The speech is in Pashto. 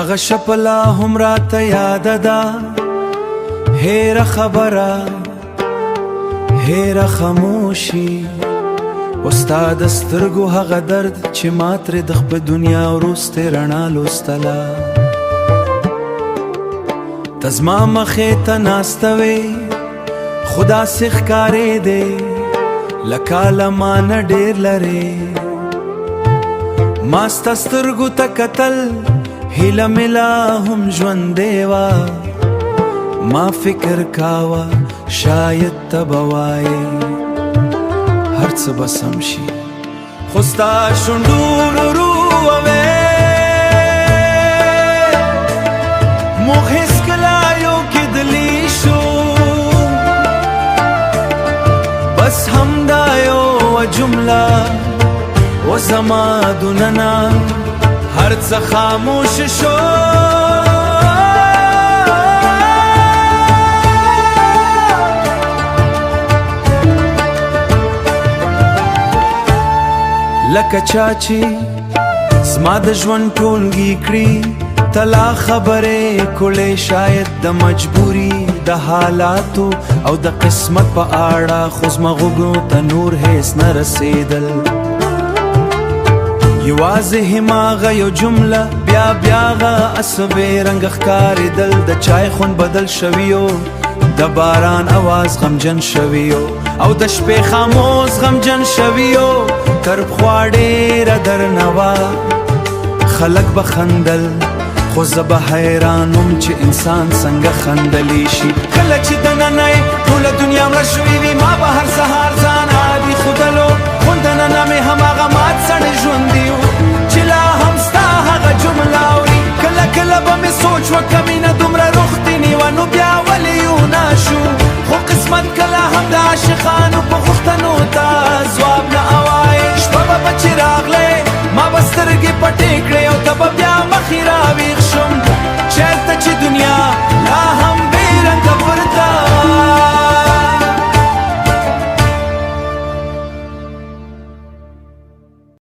هغه شپلا هم راته یاد ده، هېره خبره هېره خاموشي، ستا د سترګو هغه درد چې ما ترې د خپل دنیا وروستې رڼا لوستله. ته زما مخې ته ناسته وې خو داسې ښکارېدې لکه له ما نه ډېر لرې. ما ستا سترګو ته کتل هیله مې لا هم ژوندې وه، ما فکر کاوه شاید ته به وایې هر څه به سم شي، خو ستا شونډو ورو ووې موږ هېڅکله یو کېدلی شو، بس همدا یوه جمله و زما دننه هر څه خاموش شو. لکه چا چې زما د ژوند ټولګي کړي، ته لا خبرې کړې شاید د مجبوري د حالاتو او د قسمت په اړه، خو زما غوږو ته نور هېڅ نه رسېدل. یوازې هماغه یو جمله بیا بیا هغه عصبې رنګ ښکارېدل، د چای خوند بدل شویو، د باران اواز غمجن شویو، او د شپې خاموش غمجن شویو. تر پخوا ډېره درنه وه خلک به خندل، خو زه به حیران وم چې انسان څنګه خندلی شي. کله چې دننه یې ټوله دنیا مړه شوې وي، ما به هر سهار ځان عادي ښودلو، خو دننه مې هماغه مات سړی ژوندي و.